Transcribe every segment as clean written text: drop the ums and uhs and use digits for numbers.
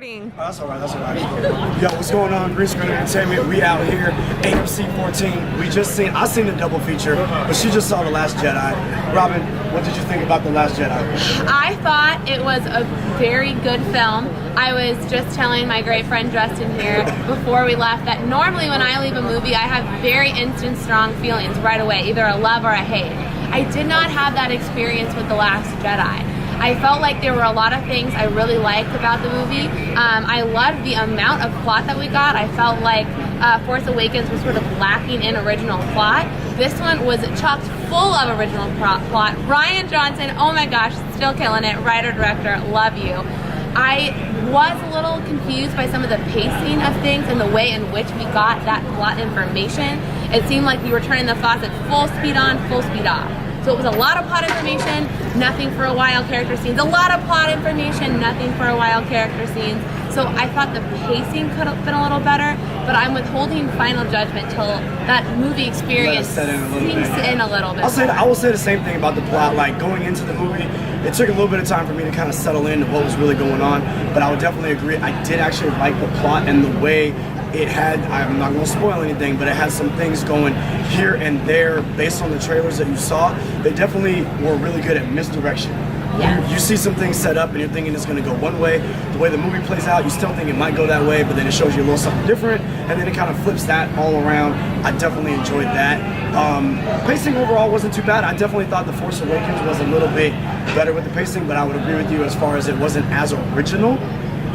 recording. Oh, that's all right, that's all right. Yo, what's going on, Green Screen Entertainment? We out here, AMC 14. I seen the double feature, but she just saw The Last Jedi. Robyn, what did you think about The Last Jedi? I thought it was a very good film. I was just telling my great friend Justin here before we left that normally when I leave a movie, I have very instant, strong feelings right away, either a love or a hate. I did not have that experience with The Last Jedi. I felt like there were a lot of things I really liked about the movie. I loved the amount of plot that we got. I felt like Force Awakens was sort of lacking in original plot. This one was chocked full of original plot. Rian Johnson, oh my gosh, still killing it. Writer, director, love you. I was a little confused by some of the pacing of things and the way in which we got that plot information. It seemed like we were turning the faucet full speed on, full speed off. So it was a lot of plot information, nothing for a while character scenes. A lot of plot information, nothing for a while character scenes. So I thought the pacing could have been a little better, but I'm withholding final judgment till that movie experience sinks in a little bit. I will say the same thing about the plot. Like going into the movie, it took a little bit of time for me to kind of settle into what was really going on, but I would definitely agree. I did actually like the plot and the way it had, I'm not going to spoil anything, but it had some things going here and there based on the trailers that you saw. They definitely were really good at misdirection. Yeah. You see some things set up and you're thinking it's going to go one way. The way the movie plays out, you still think it might go that way, but then it shows you a little something different, and then it kind of flips that all around. I definitely enjoyed that. Pacing overall wasn't too bad. I definitely thought The Force Awakens was a little bit better with the pacing, but I would agree with you as far as it wasn't as original.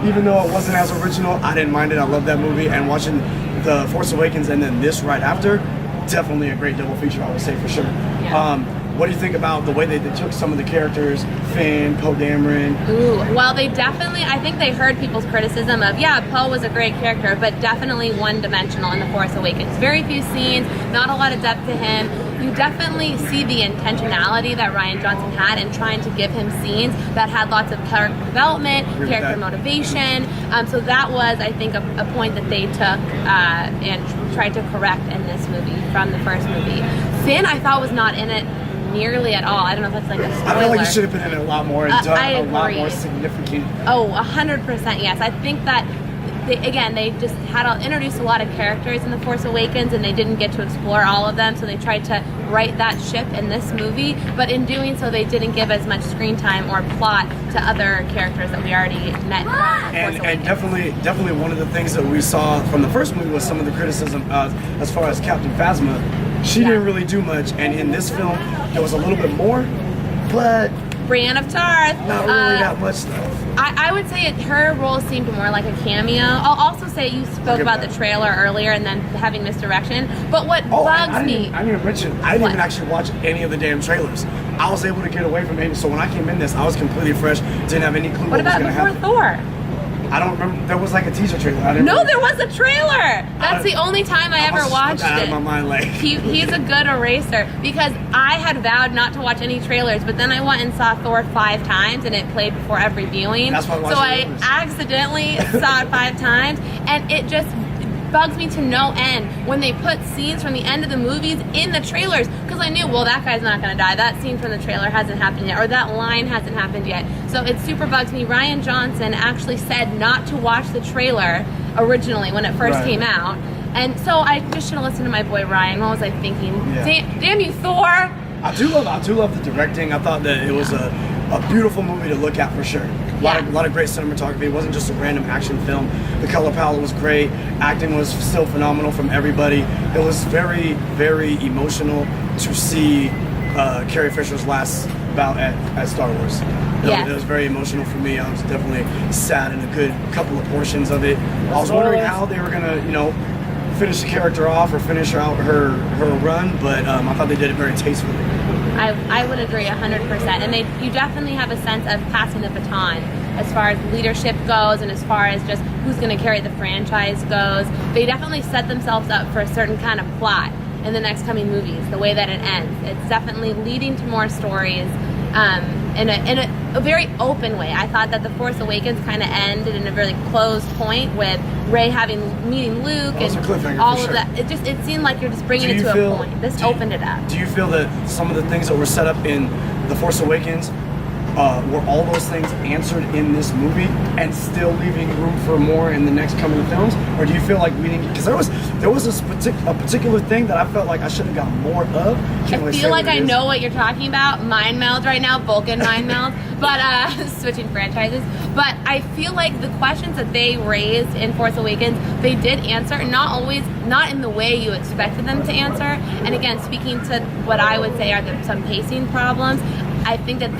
Even though it wasn't as original, I didn't mind it. I love that movie, and watching The Force Awakens and then this right after, definitely a great double feature, I would say for sure. Yeah. What do you think about the way they took some of the characters, Finn, Poe Dameron? Ooh, well, they definitely, I think they heard people's criticism of, yeah, Poe was a great character, but definitely one-dimensional in The Force Awakens. Very few scenes, not a lot of depth to him. You definitely see the intentionality that Rian Johnson had in trying to give him scenes that had lots of character development, character motivation. So that was, I think, a point that they took and tried to correct in this movie from the first movie. Finn, I thought, was not in it nearly at all. I don't know if that's like a spoiler. I feel like you should have been in it a lot more and done a lot more significant. Oh, 100% yes. I think that they just had introduced a lot of characters in The Force Awakens and they didn't get to explore all of them, so they tried to right that ship in this movie, but in doing so they didn't give as much screen time or plot to other characters that we already met And definitely one of the things that we saw from the first movie was some of the criticism as far as Captain Phasma. She didn't really do much, and in this film there was a little bit more, but Brienne of Tarth. Not really that much though. I would say her role seemed more like a cameo. I'll also say you spoke about the trailer earlier and then having misdirection. But what bugs me... I didn't even actually watch any of the damn trailers. I was able to get away from it. So when I came in this, I was completely fresh. Didn't have any clue what was going to happen. What about before Thor? I don't remember. There was like a teaser trailer. No, there was a trailer. That's the only time I ever watched it. Out of my mind, like. He's a good eraser because I had vowed not to watch any trailers, but then I went and saw Thor 5 times, and it played before every viewing. That's why I watched so I accidentally saw it 5 times, and it just bugs me to no end when they put scenes from the end of the movies in the trailers, because I knew, well, that guy's not going to die. That scene from the trailer hasn't happened yet, or that line hasn't happened yet. So it super bugs me. Rian Johnson actually said not to watch the trailer originally when it first came out, and so I just should have listened to my boy Ryan. What was I thinking? Yeah. Damn you, Thor! I do love the directing. I thought that it was a beautiful movie to look at for sure. A lot of great cinematography. It wasn't just a random action film. The color palette was great. Acting was still phenomenal from everybody. It was very, very emotional to see Carrie Fisher's last bout at Star Wars. It was very emotional for me. I was definitely sad in a good couple of portions of it. I was wondering how they were gonna, finish the character off or finish out her run, but I thought they did it very tastefully. I would agree 100%, and you definitely have a sense of passing the baton as far as leadership goes and as far as just who's going to carry the franchise goes. They definitely set themselves up for a certain kind of plot in the next coming movies, the way that it ends. It's definitely leading to more stories in a very open way. I thought that The Force Awakens kind of ended in a really closed point with Rey meeting Luke and all of that. It seemed like you're just bringing it to a point. This opened it up. Do you feel that some of the things that were set up in The Force Awakens were all those things answered in this movie and still leaving room for more in the next coming films? Or do you feel like we didn't, because there was a particular thing that I felt like I should have got more of. I feel like I know what you're talking about. Mind meld right now, Vulcan mind meld, but switching franchises. But I feel like the questions that they raised in Force Awakens, they did answer, not in the way you expected them to answer. And again, speaking to what I would say are some pacing problems, I think that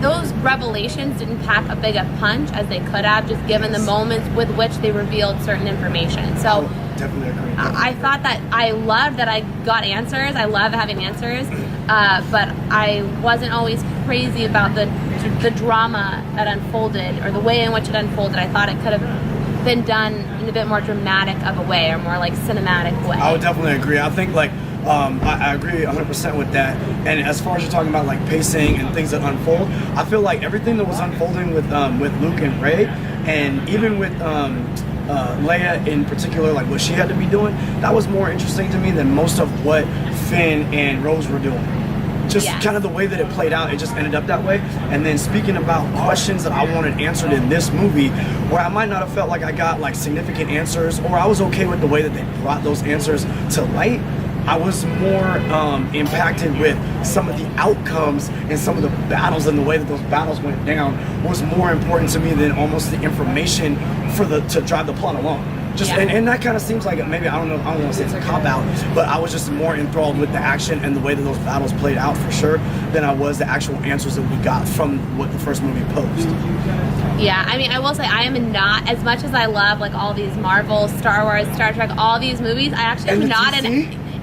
those revelations didn't pack a big a punch as they could have, just given the moments with which they revealed certain information. So definitely agree. I thought that I loved that I got answers. I love having answers, but I wasn't always crazy about the drama that unfolded or the way in which it unfolded. I thought it could have been done in a bit more dramatic of a way, or more like cinematic way. I would definitely agree. I think like I agree 100% with that. And as far as you're talking about like pacing and things that unfold, I feel like everything that was unfolding with Luke and Rey, and even with Leia in particular, like what she had to be doing, that was more interesting to me than most of what Finn and Rose were doing. Just kind of the way that it played out, it just ended up that way. And then speaking about questions that I wanted answered in this movie, where I might not have felt like I got like significant answers, or I was okay with the way that they brought those answers to light, I was more impacted with some of the outcomes and some of the battles, and the way that those battles went down was more important to me than almost the information to drive the plot along. And that kind of seems like maybe I don't want to say it's a cop out, but I was just more enthralled with the action and the way that those battles played out for sure than I was the actual answers that we got from what the first movie posed. Yeah, I mean, I will say I am not, as much as I love like all these Marvel, Star Wars, Star Trek, all these movies, I actually am not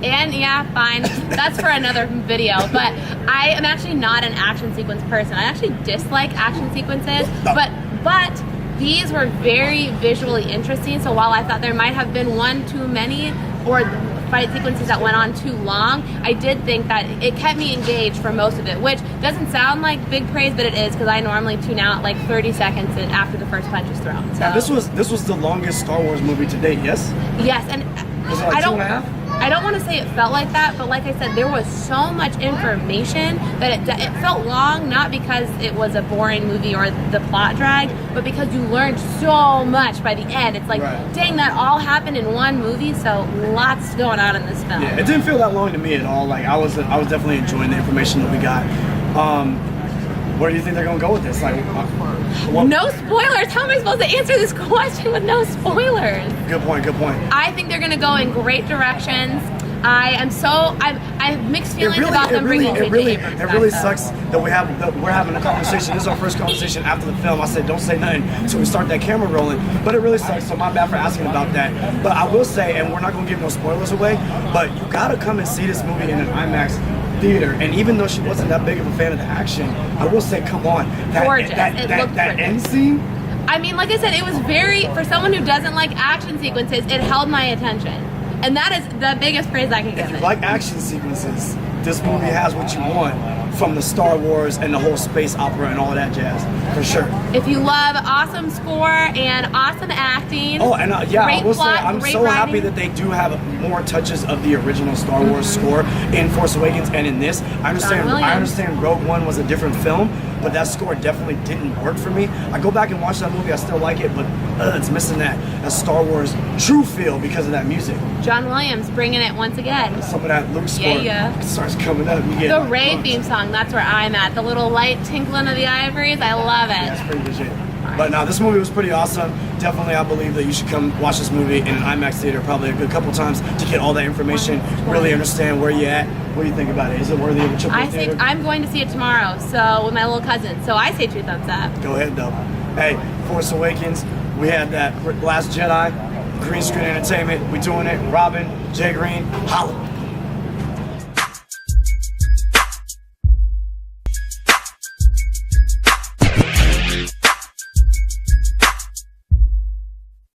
and yeah, fine, that's for another video, but I am actually not an action sequence person. I actually dislike action sequences, but these were very visually interesting. So while I thought there might have been one too many, or fight sequences that went on too long, I did think that it kept me engaged for most of it, which doesn't sound like big praise, but it is, because I normally tune out like 30 seconds after the first punch is thrown. So now, this was the longest Star Wars movie to date, yes? Yes, and was it like 2.5? I don't want to say it felt like that, but like I said, there was so much information that it felt long, not because it was a boring movie or the plot dragged, but because you learned so much by the end. It's like, dang, that all happened in one movie, so lots going on in this film. Yeah, it didn't feel that long to me at all. Like I was definitely enjoying the information that we got. Where do you think they're gonna go with this? Like, no spoilers. How am I supposed to answer this question with no spoilers? Good point. I think they're gonna go in great directions. I have mixed feelings about them bringing J.J. Abrams back. It really sucks that we're having a conversation. This is our first conversation after the film. I said don't say nothing until we start that camera rolling. But it really sucks. So my bad for asking about that. But I will say, and we're not gonna give no spoilers away, but you gotta come and see this movie in an IMax theater. And even though she wasn't that big of a fan of the action, I will say, come on, that end scene. I mean, like I said, it was for someone who doesn't like action sequences, it held my attention. And that is the biggest praise I can give it. If you like action sequences, this movie has what you want from the Star Wars and the whole space opera and all of that jazz, for sure. If you love awesome score and awesome acting, I will say I'm so happy that they do have more touches of the original Star Wars score in Force Awakens and in this. I understand Rogue One was a different film, but that score definitely didn't work for me. I go back and watch that movie, I still like it, but it's missing that Star Wars true feel because of that music. John Williams bringing it once again. Some of that Luke score starts coming up. The Rey theme song, that's where I'm at. The little light tinkling of the ivories, I love it. That's pretty legit. But no, this movie was pretty awesome. Definitely, I believe that you should come watch this movie in an IMAX theater probably a good couple times to get all that information, really understand where you're at. What do you think about it? Is it worthy of a trip to the theater? I'm going to see it tomorrow, so with my little cousin. So I say 2 thumbs up. Go ahead, though. Hey, Force Awakens, we had that Last Jedi, Green Screen Entertainment. We doing it. Robyn, Jay Green, holla.